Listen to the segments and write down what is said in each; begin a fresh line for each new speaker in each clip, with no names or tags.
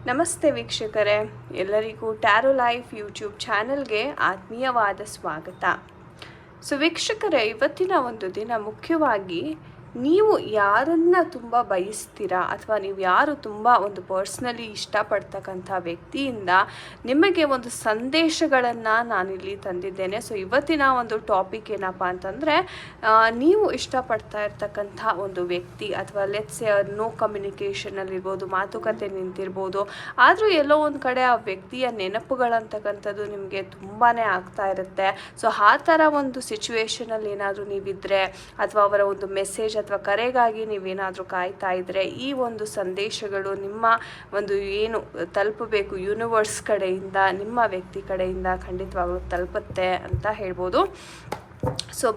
ನಮಸ್ತೆ ವೀಕ್ಷಕರೇ, ಎಲ್ಲರಿಗೂ ಟ್ಯಾರೋ ಲೈಫ್ ಯೂಟ್ಯೂಬ್ ಚಾನೆಲ್ಗೆ ಆತ್ಮೀಯವಾದ ಸ್ವಾಗತ. ವೀಕ್ಷಕರೇ, ಇವತ್ತಿನ ಒಂದು ದಿನ ಮುಖ್ಯವಾಗಿ ನೀವು ಯಾರನ್ನು ತುಂಬ ಬಯಸ್ತೀರಾ ಅಥವಾ ನೀವು ಯಾರು ತುಂಬ ಒಂದು ಪರ್ಸ್ನಲಿ ಇಷ್ಟಪಡ್ತಕ್ಕಂಥ ವ್ಯಕ್ತಿಯಿಂದ ನಿಮಗೆ ಒಂದು ಸಂದೇಶಗಳನ್ನು ನಾನಿಲ್ಲಿ ತಂದಿದ್ದೇನೆ. ಇವತ್ತಿನ ಒಂದು ಟಾಪಿಕ್ ಏನಪ್ಪ ಅಂತಂದರೆ, ನೀವು ಇಷ್ಟಪಡ್ತಾ ಇರ್ತಕ್ಕಂಥ ಒಂದು ವ್ಯಕ್ತಿ ಅಥವಾ ಲೆಟ್ಸ್ ನೋ ಕಮ್ಯುನಿಕೇಷನಲ್ಲಿರ್ಬೋದು, ಮಾತುಕತೆ ನಿಂತಿರ್ಬೋದು, ಆದರೂ ಎಲ್ಲೋ ಒಂದು ಕಡೆ ಆ ವ್ಯಕ್ತಿಯ ನೆನಪುಗಳಂತಕ್ಕಂಥದ್ದು ನಿಮಗೆ ತುಂಬಾ ಆಗ್ತಾ ಇರುತ್ತೆ. ಆ ಥರ ಒಂದು ಸಿಚುವೇಶನಲ್ಲಿ ಏನಾದರೂ ನೀವಿದ್ದರೆ ಅಥವಾ ಅವರ ಒಂದು ಮೆಸೇಜ್ ಅಥವಾ ಕರೆಗಾಗಿ ನೀವೇನಾದರೂ ಕಾಯ್ತಾ ಇದ್ದರೆ, ಈ ಒಂದು ಸಂದೇಶಗಳು ನಿಮ್ಮ ಒಂದು ಏನು ತಲುಪಬೇಕು ಯೂನಿವರ್ಸ್ ಕಡೆಯಿಂದ, ನಿಮ್ಮ ವ್ಯಕ್ತಿ ಕಡೆಯಿಂದ ಖಂಡಿತವಾಗ್ಲೂ ತಲುಪುತ್ತೆ ಅಂತ ಹೇಳ್ಬೋದು.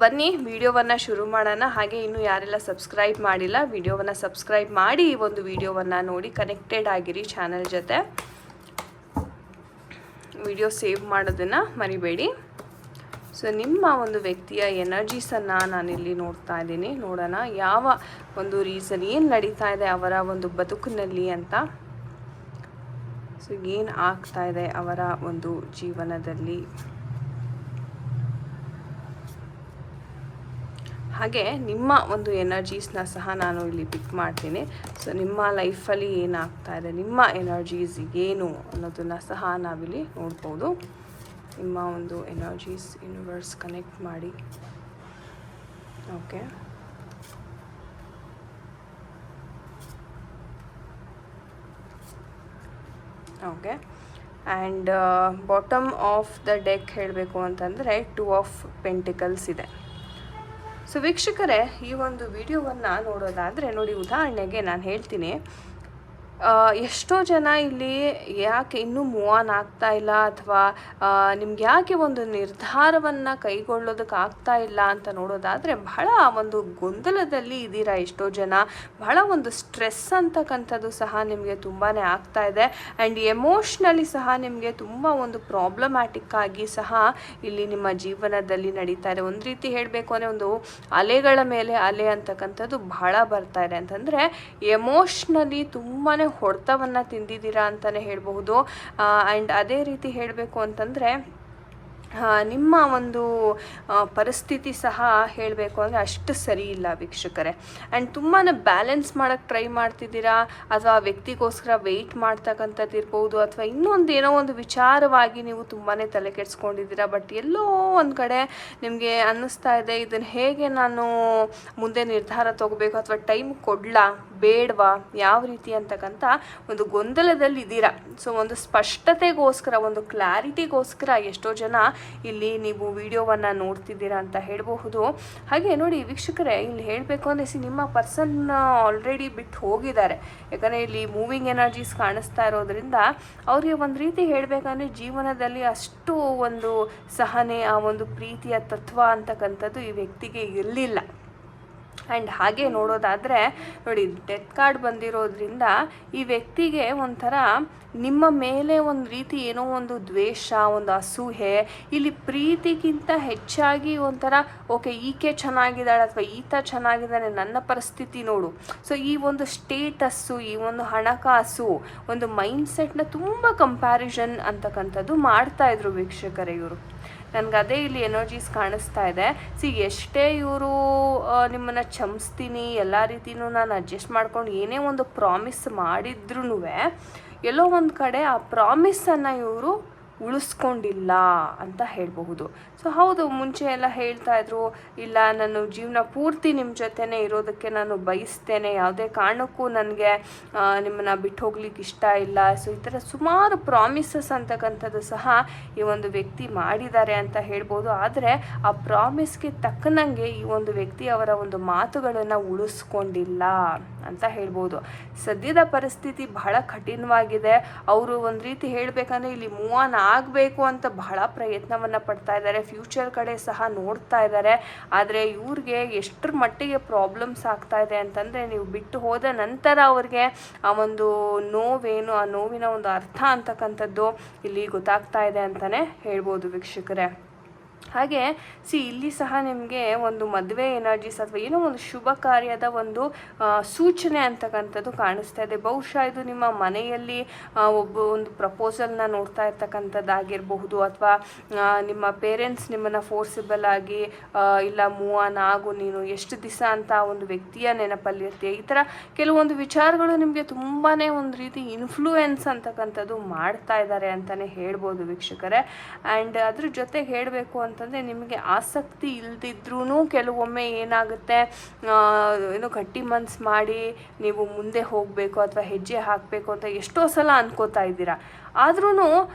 ಬನ್ನಿ ವಿಡಿಯೋವನ್ನು ಶುರು ಮಾಡೋಣ. ಹಾಗೆ ಇನ್ನೂ ಯಾರೆಲ್ಲ ಸಬ್ಸ್ಕ್ರೈಬ್ ಮಾಡಿಲ್ಲ, ವಿಡಿಯೋವನ್ನು ಸಬ್ಸ್ಕ್ರೈಬ್ ಮಾಡಿ ಈ ಒಂದು ವಿಡಿಯೋವನ್ನು ನೋಡಿ ಕನೆಕ್ಟೆಡ್ ಆಗಿರಿ ಚಾನಲ್ ಜೊತೆ. ವಿಡಿಯೋ ಸೇವ್ ಮಾಡೋದನ್ನು ಮರಿಬೇಡಿ. ನಿಮ್ಮ ಒಂದು ವ್ಯಕ್ತಿಯ ಎನರ್ಜೀಸನ್ನು ನಾನಿಲ್ಲಿ ನೋಡ್ತಾ ಇದ್ದೀನಿ. ನೋಡೋಣ ಯಾವ ಒಂದು ರೀಸನ್, ಏನು ನಡೀತಾ ಇದೆ ಅವರ ಒಂದು ಬದುಕಿನಲ್ಲಿ ಅಂತ. ಏನು ಆಗ್ತಾ ಇದೆ ಅವರ ಒಂದು ಜೀವನದಲ್ಲಿ. ಹಾಗೆ ನಿಮ್ಮ ಒಂದು ಎನರ್ಜೀಸ್ನ ಸಹ ನಾನು ಇಲ್ಲಿ ಪಿಕ್ ಮಾಡ್ತೀನಿ. ನಿಮ್ಮ ಲೈಫಲ್ಲಿ ಏನಾಗ್ತಾ ಇದೆ, ನಿಮ್ಮ ಎನರ್ಜೀಸ್ ಏನು ಅನ್ನೋದನ್ನು ಸಹ ನಾವಿಲ್ಲಿ ನೋಡ್ಬೋದು. ನಿಮ್ಮ ಒಂದು ಎನರ್ಜೀಸ್ ಯೂನಿವರ್ಸ್ ಕನೆಕ್ಟ್ ಮಾಡಿ. Okay, okay. And bottom of the deck ಹೇಳಬೇಕು ಅಂತಂದರೆ 2 ಆಫ್ ಪೆಂಟಿಕಲ್ಸ್ ಇದೆ. ವೀಕ್ಷಕರೇ, ಈ ಒಂದು ವಿಡಿಯೋವನ್ನು ನೋಡೋದಾದರೆ ನೋಡಿ, ಉದಾಹರಣೆಗೆ ನಾನು ಹೇಳ್ತೀನಿ, ಎಷ್ಟೋ ಜನ ಇಲ್ಲಿ ಯಾಕೆ ಇನ್ನೂ ಮೂವ್ ಆನ್ ಆಗ್ತಾ ಇಲ್ಲ ಅಥವಾ ನಿಮ್ಗೆ ಯಾಕೆ ಒಂದು ನಿರ್ಧಾರವನ್ನು ಕೈಗೊಳ್ಳೋದಕ್ಕೆ ಆಗ್ತಾ ಇಲ್ಲ ಅಂತ ನೋಡೋದಾದರೆ, ಬಹಳ ಒಂದು ಗೊಂದಲದಲ್ಲಿ ಇದ್ದೀರಾ ಎಷ್ಟೋ ಜನ. ಬಹಳ ಒಂದು ಸ್ಟ್ರೆಸ್ ಅಂತಕ್ಕಂಥದ್ದು ಸಹ ನಿಮಗೆ ತುಂಬಾ ಆಗ್ತಾ ಇದೆ. ಆ್ಯಂಡ್ ಎಮೋಷ್ನಲಿ ಸಹ ನಿಮಗೆ ತುಂಬ ಒಂದು ಪ್ರಾಬ್ಲಮ್ಯಾಟಿಕ್ ಆಗಿ ಸಹ ಇಲ್ಲಿ ನಿಮ್ಮ ಜೀವನದಲ್ಲಿ ನಡೀತಾ ಇದೆ. ಒಂದು ರೀತಿ ಹೇಳಬೇಕು ಅಂದರೆ ಒಂದು ಅಲೆಗಳ ಮೇಲೆ ಅಲೆ ಅಂತಕ್ಕಂಥದ್ದು ಬಹಳ ಬರ್ತಾ ಇದೆ. ಅಂತಂದರೆ ಎಮೋಷ್ನಲಿ ತುಂಬಾ ಹೊಡೆತವನ್ನು ತಿಂದಿದ್ದೀರಾ ಅಂತಲೇ ಹೇಳಬಹುದು. ಆ್ಯಂಡ್ ಅದೇ ರೀತಿ ಹೇಳಬೇಕು ಅಂತಂದರೆ ನಿಮ್ಮ ಒಂದು ಪರಿಸ್ಥಿತಿ ಸಹ ಹೇಳಬೇಕು ಅಂದರೆ ಅಷ್ಟು ಸರಿ ಇಲ್ಲ ವೀಕ್ಷಕರೇ. ಆ್ಯಂಡ್ ತುಂಬಾ ಬ್ಯಾಲೆನ್ಸ್ ಮಾಡೋಕ್ಕೆ ಟ್ರೈ ಮಾಡ್ತಿದ್ದೀರಾ, ಅಥವಾ ವ್ಯಕ್ತಿಗೋಸ್ಕರ ವೆಯ್ಟ್ ಮಾಡ್ತಕ್ಕಂಥದ್ದು ಇರ್ಬೋದು, ಅಥವಾ ಇನ್ನೊಂದು ಏನೋ ಒಂದು ವಿಚಾರವಾಗಿ ನೀವು ತುಂಬಾ ತಲೆ ಕೆಡಿಸ್ಕೊಂಡಿದ್ದೀರಾ. ಬಟ್ ಎಲ್ಲೋ ಒಂದು ಕಡೆ ನಿಮಗೆ ಅನ್ನಿಸ್ತಾ ಇದೆ, ಇದನ್ನು ಹೇಗೆ ನಾನು ಮುಂದೆ ನಿರ್ಧಾರ ತಗೋಬೇಕು ಅಥವಾ ಟೈಮ್ ಕೊಡಲಾ ಬೇಡವಾ ಯಾವ ರೀತಿ ಅಂತಕ್ಕಂಥ ಒಂದು ಗೊಂದಲದಲ್ಲಿ ಇದ್ದೀರಾ. ಒಂದು ಸ್ಪಷ್ಟತೆಗೋಸ್ಕರ, ಒಂದು ಕ್ಲಾರಿಟಿಗೋಸ್ಕರ ಎಷ್ಟೋ ಜನ ಇಲ್ಲಿ ನೀವು ವಿಡಿಯೋವನ್ನು ನೋಡ್ತಿದ್ದೀರಾ ಅಂತ ಹೇಳಬಹುದು. ಹಾಗೆ ನೋಡಿ ವೀಕ್ಷಕರೇ, ಇಲ್ಲಿ ಹೇಳಬೇಕು ಅಂದರೆ ನಿಮ್ಮ ಪರ್ಸನ್ ಆಲ್ರೆಡಿ ಬಿಟ್ಟು ಹೋಗಿದ್ದಾರೆ. ಯಾಕಂದರೆ ಇಲ್ಲಿ ಮೂವಿಂಗ್ ಎನರ್ಜೀಸ್ ಕಾಣಿಸ್ತಾ ಇರೋದ್ರಿಂದ ಅವರಿಗೆ ಒಂದು ರೀತಿ ಹೇಳಬೇಕಂದ್ರೆ ಜೀವನದಲ್ಲಿ ಅಷ್ಟು ಒಂದು ಸಹನೆ, ಆ ಒಂದು ಪ್ರೀತಿಯ ತತ್ವ ಅಂತಕ್ಕಂಥದ್ದು ಈ ವ್ಯಕ್ತಿಗೆ ಇರಲಿಲ್ಲ. ಆ್ಯಂಡ್ ಹಾಗೆ ನೋಡೋದಾದರೆ ನೋಡಿ, ಡೆತ್ ಕಾರ್ಡ್ ಬಂದಿರೋದ್ರಿಂದ ಈ ವ್ಯಕ್ತಿಗೆ ಒಂಥರ ನಿಮ್ಮ ಮೇಲೆ ಒಂದು ರೀತಿ ಏನೋ ಒಂದು ದ್ವೇಷ, ಒಂದು ಅಸೂಹೆ, ಇಲ್ಲಿ ಪ್ರೀತಿಗಿಂತ ಹೆಚ್ಚಾಗಿ ಒಂಥರ ಓಕೆ ಈಕೆ ಚೆನ್ನಾಗಿದ್ದಾಳೆ ಅಥವಾ ಈತ ಚೆನ್ನಾಗಿದ್ದಾನೆ, ನನ್ನ ಪರಿಸ್ಥಿತಿ ನೋಡು. ಈ ಒಂದು ಸ್ಟೇಟಸ್ಸು, ಈ ಒಂದು ಹಣಕಾಸು, ಒಂದು ಮೈಂಡ್ಸೆಟ್ನ ತುಂಬ ಕಂಪ್ಯಾರಿಸನ್ ಅಂತಕ್ಕಂಥದ್ದು ಮಾಡ್ತಾಯಿದ್ರು ವೀಕ್ಷಕರೇ ಇವರು. ನನಗೆ ಅದೇ ಇಲ್ಲಿ ಎನರ್ಜೀಸ್ ಕಾಣಿಸ್ತಾ ಇದೆ. ಎಷ್ಟೇ ಇವರು ನಿಮ್ಮನ್ನು ಕ್ಷಮಿಸ್ತೀನಿ, ಎಲ್ಲ ರೀತಿಯೂ ನಾನು ಅಡ್ಜಸ್ಟ್ ಮಾಡ್ಕೊಂಡು ಏನೇ ಒಂದು ಪ್ರಾಮಿಸ್ ಮಾಡಿದ್ರೂ ಎಲ್ಲೋ ಒಂದು ಕಡೆ ಆ ಪ್ರಾಮಿಸನ್ನು ಇವರು ಉಳಿಸ್ಕೊಂಡಿಲ್ಲ ಅಂತ ಹೇಳಬಹುದು. ಹೌದು, ಮುಂಚೆ ಎಲ್ಲ ಹೇಳ್ತಾ ಇದ್ರು, ಇಲ್ಲ ನಾನು ಜೀವನ ಪೂರ್ತಿ ನಿಮ್ಮ ಜೊತೆನೇ ಇರೋದಕ್ಕೆ ನಾನು ಬಯಸ್ತೇನೆ, ಯಾವುದೇ ಕಾರಣಕ್ಕೂ ನನಗೆ ನಿಮ್ಮನ್ನು ಬಿಟ್ಟು ಹೋಗ್ಲಿಕ್ಕೆ ಇಷ್ಟ ಇಲ್ಲ. ಈ ಥರ ಸುಮಾರು ಪ್ರಾಮಿಸಸ್ ಅಂತಕ್ಕಂಥದ್ದು ಸಹ ಈ ಒಂದು ವ್ಯಕ್ತಿ ಮಾಡಿದ್ದಾರೆ ಅಂತ ಹೇಳ್ಬೋದು. ಆದರೆ ಆ ಪ್ರಾಮಿಸ್ಗೆ ತಕ್ಕನಂಗೆ ಈ ಒಂದು ವ್ಯಕ್ತಿ ಅವರ ಒಂದು ಮಾತುಗಳನ್ನು ಉಳಿಸ್ಕೊಂಡಿಲ್ಲ ಅಂತ ಹೇಳ್ಬೋದು. ಸದ್ಯದ ಪರಿಸ್ಥಿತಿ ಬಹಳ ಕಠಿಣವಾಗಿದೆ. ಅವರು ಒಂದು ರೀತಿ ಹೇಳಬೇಕಂದ್ರೆ ಇಲ್ಲಿ ಮೂವ್ ಆನ್ ಆಗಬೇಕು ಅಂತ ಬಹಳ ಪ್ರಯತ್ನವನ್ನು ಪಡ್ತಾ ಇದ್ದಾರೆ, ಫ್ಯೂಚರ್ ಕಡೆ ಸಹ ನೋಡ್ತಾ ಇದ್ದಾರೆ. ಆದರೆ ಇವ್ರಿಗೆ ಎಷ್ಟರ ಮಟ್ಟಿಗೆ ಪ್ರಾಬ್ಲಮ್ಸ್ ಆಗ್ತಾ ಇದೆ ಅಂತಂದರೆ, ನೀವು ಬಿಟ್ಟು ಹೋದ ನಂತರ ಅವ್ರಿಗೆ ಆ ಒಂದು ನೋವೇನು, ಆ ನೋವಿನ ಒಂದು ಅರ್ಥ ಅಂತಕ್ಕಂಥದ್ದು ಇಲ್ಲಿ ಗೊತ್ತಾಗ್ತಾ ಇದೆ ಅಂತಲೇ ಹೇಳ್ಬೋದು ವೀಕ್ಷಕರೇ. ಹಾಗೆ ಇಲ್ಲಿ ಸಹ ನಿಮಗೆ ಒಂದು ಮದುವೆ ಎನರ್ಜೀಸ್ ಅಥವಾ ಏನೋ ಒಂದು ಶುಭ ಕಾರ್ಯದ ಒಂದು ಸೂಚನೆ ಅಂತಕ್ಕಂಥದ್ದು ಕಾಣಿಸ್ತಾ ಇದೆ. ಬಹುಶಃ ಇದು ನಿಮ್ಮ ಮನೆಯಲ್ಲಿ ಒಂದು ಪ್ರಪೋಸಲ್ನ ನೋಡ್ತಾ ಇರ್ತಕ್ಕಂಥದ್ದಾಗಿರಬಹುದು, ಅಥವಾ ನಿಮ್ಮ ಪೇರೆಂಟ್ಸ್ ನಿಮ್ಮನ್ನು ಫೋರ್ಸಿಬಲ್ ಆಗಿ ಇಲ್ಲ ಮೂವ್ ಆನ್ ಆಗು ನೀನು ಎಷ್ಟು ದಿವಸ ಅಂತ ಒಂದು ವ್ಯಕ್ತಿಯ ನೆನಪಲ್ಲಿರ್ತೀಯ. ಈ ಥರ ಕೆಲವೊಂದು ವಿಚಾರಗಳು ನಿಮಗೆ ತುಂಬಾ ಒಂದು ರೀತಿ ಇನ್ಫ್ಲೂಯೆನ್ಸ್ ಅಂತಕ್ಕಂಥದ್ದು ಮಾಡ್ತಾ ಇದ್ದಾರೆ ಅಂತಲೇ ಹೇಳ್ಬೋದು ವೀಕ್ಷಕರೇ. ಆ್ಯಂಡ್ ಅದ್ರ ಜೊತೆಗೆ ಹೇಳಬೇಕು ಅಂತಂದರೆ ನಿಮಗೆ ಆಸಕ್ತಿ ಇಲ್ದಿದ್ರೂ ಕೆಲವೊಮ್ಮೆ ಏನಾಗುತ್ತೆ, ಏನೋ ಗಟ್ಟಿ ಮನ್ಸು ಮಾಡಿ ನೀವು ಮುಂದೆ ಹೋಗಬೇಕು ಅಥವಾ ಹೆಜ್ಜೆ ಹಾಕಬೇಕು ಅಂತ ಎಷ್ಟೋ ಸಲ ಅನ್ಕೋತಾ ಇದ್ದೀರಾ. ಆದ್ರೂ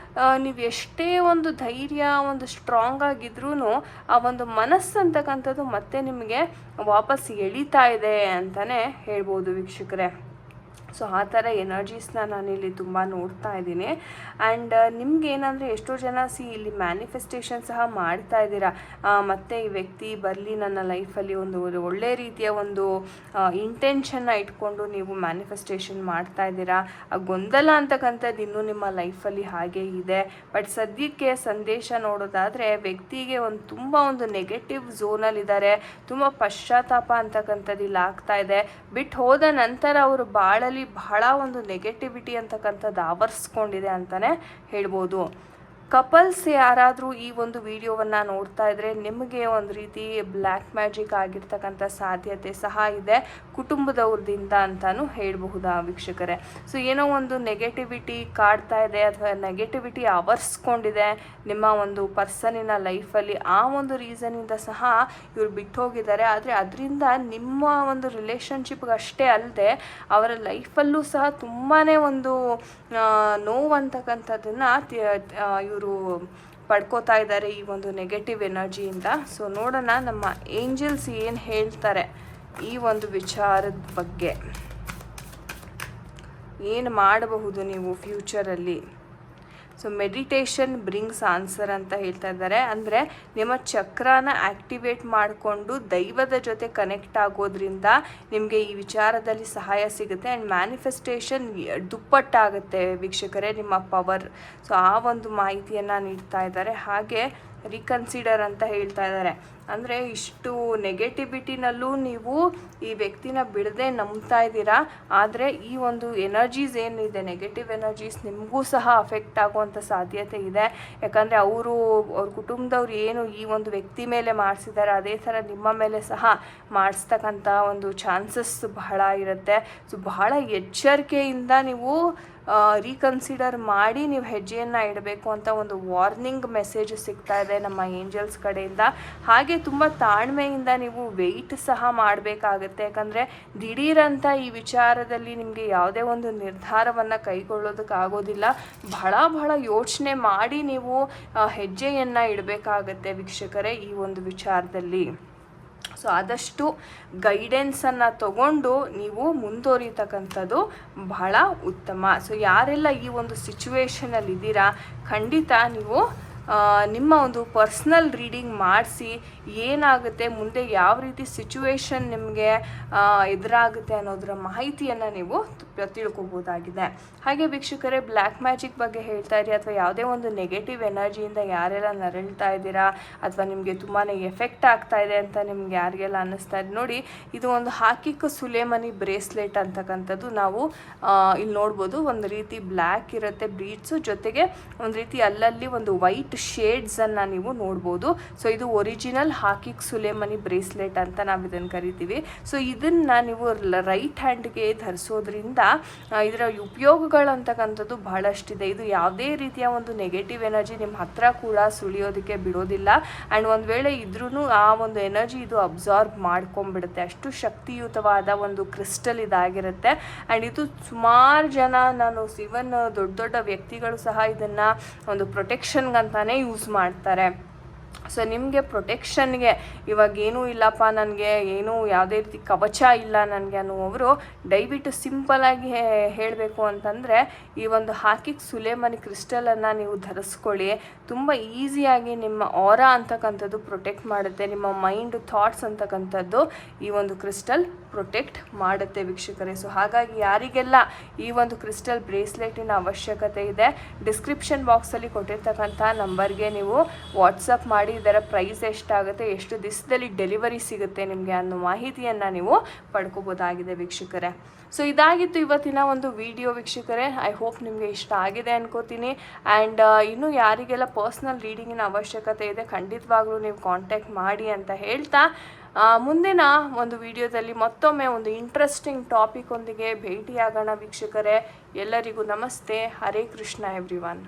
ನೀವು ಎಷ್ಟೇ ಒಂದು ಧೈರ್ಯ ಒಂದು ಸ್ಟ್ರಾಂಗ್ ಆಗಿದ್ರೂ ಆ ಒಂದು ಮನಸ್ಸು ಅಂತಕ್ಕಂಥದ್ದು ಮತ್ತೆ ನಿಮಗೆ ವಾಪಸ್ ಎಳಿತಾ ಇದೆ ಅಂತಲೇ ಹೇಳ್ಬೋದು ವೀಕ್ಷಕರೇ. ಸೊ ಆ ಥರ ಎನರ್ಜೀಸ್ನ ನಾನಿಲ್ಲಿ ತುಂಬ ನೋಡ್ತಾ ಇದ್ದೀನಿ. ಆ್ಯಂಡ್ ನಿಮ್ಗೆ ಏನಂದರೆ ಎಷ್ಟೋ ಜನ ಇಲ್ಲಿ ಮ್ಯಾನಿಫೆಸ್ಟೇಷನ್ ಸಹ ಮಾಡ್ತಾ ಇದ್ದೀರಾ. ಮತ್ತು ಈ ವ್ಯಕ್ತಿ ಬರಲಿ ನನ್ನ ಲೈಫಲ್ಲಿ ಒಂದು ಒಳ್ಳೆ ರೀತಿಯ ಒಂದು ಇಂಟೆನ್ಷನ್ನ ಇಟ್ಕೊಂಡು ನೀವು ಮ್ಯಾನಿಫೆಸ್ಟೇಷನ್ ಮಾಡ್ತಾ ಇದ್ದೀರಾ. ಆ ಗೊಂದಲ ಅಂತಕ್ಕಂಥದ್ದು ಇನ್ನೂ ನಿಮ್ಮ ಲೈಫಲ್ಲಿ ಹಾಗೆ ಇದೆ. ಬಟ್ ಸದ್ಯಕ್ಕೆ ಸಂದೇಶ ನೋಡೋದಾದರೆ ವ್ಯಕ್ತಿಗೆ ತುಂಬ ಒಂದು ನೆಗೆಟಿವ್ ಝೋನಲ್ಲಿದ್ದಾರೆ. ತುಂಬ ಪಶ್ಚಾತ್ತಾಪ ಅಂತಕ್ಕಂಥದ್ದು ಇಲ್ಲಿ ಆಗ್ತಾ ಇದೆ. ಬಿಟ್ಟು ಹೋದ ನಂತರ ಅವರು ಬಾಳಲ್ಲಿ ಬಹಳ ಒಂದು ನೆಗೆಟಿವಿಟಿ ಅಂತಕ್ಕಂಥದ್ದು ಆವರಿಸ್ಕೊಂಡಿದೆ ಅಂತಲೇ ಹೇಳ್ಬೋದು. ಕಪಲ್ಸ್ ಯಾರಾದರೂ ಈ ಒಂದು ವಿಡಿಯೋವನ್ನು ನೋಡ್ತಾ ಇದ್ದರೆ ನಿಮಗೆ ಒಂದು ರೀತಿ ಬ್ಲ್ಯಾಕ್ ಮ್ಯಾಜಿಕ್ ಆಗಿರ್ತಕ್ಕಂಥ ಸಾಧ್ಯತೆ ಸಹ ಇದೆ ಕುಟುಂಬದವ್ರದಿಂದ ಅಂತಲೂ ಹೇಳಬಹುದಾ ವೀಕ್ಷಕರೇ. ಸೊ ಏನೋ ಒಂದು ನೆಗೆಟಿವಿಟಿ ಕಾಡ್ತಾ ಇದೆ ಅಥವಾ ನೆಗೆಟಿವಿಟಿ ಆವರಿಸ್ಕೊಂಡಿದೆ ನಿಮ್ಮ ಒಂದು ಪರ್ಸನಿನ ಲೈಫಲ್ಲಿ. ಆ ಒಂದು ರೀಸನಿಂದ ಸಹ ಇವ್ರು ಬಿಟ್ಟು ಹೋಗಿದ್ದಾರೆ. ಆದರೆ ಅದರಿಂದ ನಿಮ್ಮ ಒಂದು ರಿಲೇಷನ್ಶಿಪ್ಗೆ ಅಷ್ಟೇ ಅಲ್ಲದೆ ಅವರ ಲೈಫಲ್ಲೂ ಸಹ ತುಂಬಾ ಒಂದು ನೋವು ಅಂತಕ್ಕಂಥದ್ದನ್ನು ಇವರು ಪಡ್ಕೋತಾ ಇದ್ದಾರೆ ಈ ಒಂದು ನೆಗೆಟಿವ್ ಎನರ್ಜಿಯಿಂದ. ಸೊ ನೋಡೋಣ ನಮ್ಮ ಏಂಜಲ್ಸ್ ಏನು ಹೇಳ್ತಾರೆ ಈ ಒಂದು ವಿಚಾರದ ಬಗ್ಗೆ. ಏನು ಮಾಡಬಹುದು ನೀವು ಫ್ಯೂಚರಲ್ಲಿ. ಸೊ ಮೆಡಿಟೇಷನ್ ಬ್ರಿಂಗ್ಸ್ ಆನ್ಸರ್ ಅಂತ ಹೇಳ್ತಾ ಇದ್ದಾರೆ. ಅಂದರೆ ನಿಮ್ಮ ಚಕ್ರನ ಆ್ಯಕ್ಟಿವೇಟ್ ಮಾಡಿಕೊಂಡು ದೈವದ ಜೊತೆ ಕನೆಕ್ಟ್ ಆಗೋದ್ರಿಂದ ನಿಮಗೆ ಈ ವಿಚಾರದಲ್ಲಿ ಸಹಾಯ ಸಿಗುತ್ತೆ. ಆ್ಯಂಡ್ ಮ್ಯಾನಿಫೆಸ್ಟೇಷನ್ ದುಪ್ಪಟ್ಟಾಗುತ್ತೆ ವೀಕ್ಷಕರೇ ನಿಮ್ಮ ಪವರ್. ಸೊ ಆ ಒಂದು ಮಾಹಿತಿಯನ್ನು ನೀಡ್ತಾ ಇದ್ದಾರೆ. ಹಾಗೆ ರೀಕನ್ಸಿಡರ್ ಅಂತ ಹೇಳ್ತಾ ಇದ್ದಾರೆ. ಅಂದರೆ ಇಷ್ಟು ನೆಗೆಟಿವಿಟಿನಲ್ಲೂ ನೀವು ಈ ವ್ಯಕ್ತಿನ ಬಿಡದೆ ನಂಬ್ತಾ ಇದ್ದೀರಾ. ಆದರೆ ಈ ಒಂದು ಎನರ್ಜೀಸ್ ಏನಿದೆ ನೆಗೆಟಿವ್ ಎನರ್ಜೀಸ್ ನಿಮಗೂ ಸಹ ಅಫೆಕ್ಟ್ ಆಗುವಂಥ ಸಾಧ್ಯತೆ ಇದೆ. ಯಾಕಂದರೆ ಅವ್ರ ಕುಟುಂಬದವ್ರು ಏನು ಈ ಒಂದು ವ್ಯಕ್ತಿ ಮೇಲೆ ಮಾಡಿಸಿದ್ದಾರೆ ಅದೇ ಥರ ನಿಮ್ಮ ಮೇಲೆ ಸಹ ಮಾಡಿಸ್ತಕ್ಕಂಥ ಒಂದು ಚಾನ್ಸಸ್ ಬಹಳ ಇರುತ್ತೆ. ಸೊ ಬಹಳ ಎಚ್ಚರಿಕೆಯಿಂದ ನೀವು ರೀಕನ್ಸಿಡರ್ ಮಾಡಿ ನೀವು ಹೆಜ್ಜೆಯನ್ನು ಇಡಬೇಕು ಅಂತ ಒಂದು ವಾರ್ನಿಂಗ್ ಮೆಸೇಜ್ ಸಿಗ್ತಾ ಇದೆ ನಮ್ಮ ಏಂಜಲ್ಸ್ ಕಡೆಯಿಂದ. ಹಾಗೆ ತುಂಬ ತಾಳ್ಮೆಯಿಂದ ನೀವು ವೆಯ್ಟ್ ಸಹ ಮಾಡಬೇಕಾಗತ್ತೆ. ಯಾಕಂದರೆ ದಿಢೀರಂತ ಈ ವಿಚಾರದಲ್ಲಿ ನಿಮಗೆ ಯಾವುದೇ ಒಂದು ನಿರ್ಧಾರವನ್ನು ಕೈಗೊಳ್ಳೋದಕ್ಕಾಗೋದಿಲ್ಲ. ಬಹಳ ಯೋಚನೆ ಮಾಡಿ ನೀವು ಹೆಜ್ಜೆಯನ್ನು ಇಡಬೇಕಾಗತ್ತೆ ವೀಕ್ಷಕರೇ ಈ ಒಂದು ವಿಚಾರದಲ್ಲಿ. ಸೊ ಆದಷ್ಟು ಗೈಡೆನ್ಸನ್ನು ತಗೊಂಡು ನೀವು ಮುಂದುವರಿತಕ್ಕಂಥದ್ದು ಬಹಳ ಉತ್ತಮ. ಸೊ ಯಾರೆಲ್ಲ ಈ ಒಂದು ಸಿಚುವೇಷನಲ್ಲಿ ಇದ್ದೀರಾ ಖಂಡಿತ ನೀವು ನಿಮ್ಮ ಒಂದು ಪರ್ಸ್ನಲ್ ರೀಡಿಂಗ್ ಮಾಡಿಸಿ ಏನಾಗುತ್ತೆ ಮುಂದೆ ಯಾವ ರೀತಿ ಸಿಚುವೇಶನ್ ನಿಮಗೆ ಎದುರಾಗುತ್ತೆ ಅನ್ನೋದರ ಮಾಹಿತಿಯನ್ನು ನೀವು ತಿಳ್ಕೊಬೋದಾಗಿದೆ. ಹಾಗೆ ವೀಕ್ಷಕರೇ ಬ್ಲ್ಯಾಕ್ ಮ್ಯಾಜಿಕ್ ಬಗ್ಗೆ ಹೇಳ್ತಾ ಇರಿ ಅಥವಾ ಯಾವುದೇ ಒಂದು ನೆಗೆಟಿವ್ ಎನರ್ಜಿಯಿಂದ ಯಾರೆಲ್ಲ ನರಳ್ತಾ ಇದ್ದೀರಾ ಅಥವಾ ನಿಮಗೆ ತುಂಬಾ ಎಫೆಕ್ಟ್ ಆಗ್ತಾ ಇದೆ ಅಂತ ನಿಮ್ಗೆ ಯಾರಿಗೆಲ್ಲ ಅನ್ನಿಸ್ತಾ ಇದೆ ನೋಡಿ, ಇದು ಒಂದು ಹಾಕಿಕ್ ಸುಲೇಮನಿ ಬ್ರೇಸ್ಲೆಟ್ ಅಂತಕ್ಕಂಥದ್ದು ನಾವು ಇಲ್ಲಿ ನೋಡ್ಬೋದು. ಒಂದು ರೀತಿ ಬ್ಲ್ಯಾಕ್ ಇರುತ್ತೆ ಬೀಡ್ಸು, ಜೊತೆಗೆ ಒಂದು ರೀತಿ ಅಲ್ಲಲ್ಲಿ ಒಂದು ವೈಟ್ ಶೇಡ್ಸನ್ನು ನೀವು ನೋಡ್ಬೋದು. ಸೊ ಇದು ಒರಿಜಿನಲ್ ಹಾಕಿಕ್ ಸುಲೇಮನಿ ಬ್ರೇಸ್ಲೆಟ್ ಅಂತ ನಾವು ಇದನ್ನು ಕರಿತೀವಿ. ಸೊ ಇದನ್ನು ನೀವು ರೈಟ್ ಹ್ಯಾಂಡ್ಗೆ ಧರಿಸೋದ್ರಿಂದ ಇದರ ಉಪಯೋಗಗಳು ಅಂತಕ್ಕಂಥದ್ದು ಬಹಳಷ್ಟಿದೆ. ಇದು ಯಾವುದೇ ರೀತಿಯ ಒಂದು ನೆಗೆಟಿವ್ ಎನರ್ಜಿ ನಿಮ್ಮ ಹತ್ರ ಕೂಡ ಸುಳಿಯೋದಕ್ಕೆ ಬಿಡೋದಿಲ್ಲ. ಆ್ಯಂಡ್ ಒಂದು ವೇಳೆ ಇದ್ರೂ ಆ ಒಂದು ಎನರ್ಜಿ ಇದು ಅಬ್ಸಾರ್ಬ್ ಮಾಡ್ಕೊಂಡ್ಬಿಡುತ್ತೆ. ಅಷ್ಟು ಶಕ್ತಿಯುತವಾದ ಒಂದು ಕ್ರಿಸ್ಟಲ್ ಇದಾಗಿರುತ್ತೆ. ಆ್ಯಂಡ್ ಇದು ಸುಮಾರು ಜನ ಇವನ್ ದೊಡ್ಡ ವ್ಯಕ್ತಿಗಳು ಸಹ ಇದನ್ನು ಒಂದು ಪ್ರೊಟೆಕ್ಷನ್ಗಂತಾನೆ ಯೂಸ್ ಮಾಡ್ತಾರೆ. ಸೊ ನಿಮಗೆ ಪ್ರೊಟೆಕ್ಷನ್ಗೆ ಇವಾಗ ಏನೂ ಇಲ್ಲಪ್ಪ, ನನಗೆ ಏನೂ ಯಾವುದೇ ರೀತಿ ಕವಚ ಇಲ್ಲ ನನಗೆ ಅನ್ನುವವರು ದಯವಿಟ್ಟು ಸಿಂಪಲಾಗಿ ಹೇಳಬೇಕು ಅಂತಂದರೆ ಈ ಒಂದು ಹಾಕಿಕ್ ಸುಲೇಮನಿ ಕ್ರಿಸ್ಟಲನ್ನು ನೀವು ಧರಿಸ್ಕೊಳ್ಳಿ. ತುಂಬ ಈಸಿಯಾಗಿ ನಿಮ್ಮ ಆರಾ ಅಂತಕ್ಕಂಥದ್ದು ಪ್ರೊಟೆಕ್ಟ್ ಮಾಡುತ್ತೆ. ನಿಮ್ಮ ಮೈಂಡ್ ಥಾಟ್ಸ್ ಅಂತಕ್ಕಂಥದ್ದು ಈ ಒಂದು ಕ್ರಿಸ್ಟಲ್ ಪ್ರೊಟೆಕ್ಟ್ ಮಾಡುತ್ತೆ ವೀಕ್ಷಕರೇ. ಸೊ ಹಾಗಾಗಿ ಯಾರಿಗೆಲ್ಲ ಈ ಒಂದು ಕ್ರಿಸ್ಟಲ್ ಬ್ರೇಸ್ಲೆಟಿನ ಅವಶ್ಯಕತೆ ಇದೆ ಡಿಸ್ಕ್ರಿಪ್ಷನ್ ಬಾಕ್ಸಲ್ಲಿ ಕೊಟ್ಟಿರ್ತಕ್ಕಂಥ ನಂಬರ್ಗೆ ನೀವು ವಾಟ್ಸಪ್ ಮಾಡಿ ಮಾಡಿ ಇದರ ಪ್ರೈಸ್ ಎಷ್ಟಾಗುತ್ತೆ, ಎಷ್ಟು ದಿವಸದಲ್ಲಿ ಡೆಲಿವರಿ ಸಿಗುತ್ತೆ ನಿಮಗೆ ಅನ್ನೋ ಮಾಹಿತಿಯನ್ನು ನೀವು ಪಡ್ಕೋಬೋದಾಗಿದೆ ವೀಕ್ಷಕರೇ. ಸೊ ಇದಾಗಿತ್ತು ಇವತ್ತಿನ ಒಂದು ವಿಡಿಯೋ ವೀಕ್ಷಕರೇ. ಐ ಹೋಪ್ ನಿಮಗೆ ಇಷ್ಟ ಆಗಿದೆ ಅನ್ಕೋತೀನಿ. ಆ್ಯಂಡ್ ಇನ್ನೂ ಯಾರಿಗೆಲ್ಲ ಪರ್ಸ್ನಲ್ ರೀಡಿಂಗಿನ ಅವಶ್ಯಕತೆ ಇದೆ ಖಂಡಿತವಾಗ್ಲೂ ನೀವು ಕಾಂಟ್ಯಾಕ್ಟ್ ಮಾಡಿ ಅಂತ ಹೇಳ್ತಾ, ಮುಂದಿನ ಒಂದು ವಿಡಿಯೋದಲ್ಲಿ ಮತ್ತೊಮ್ಮೆ ಒಂದು ಇಂಟ್ರೆಸ್ಟಿಂಗ್ ಟಾಪಿಕ್ ಒಂದಿಗೆ ಭೇಟಿಯಾಗೋಣ ವೀಕ್ಷಕರೇ. ಎಲ್ಲರಿಗೂ ನಮಸ್ತೆ. ಹರೇ ಕೃಷ್ಣ ಎವ್ರಿವನ್.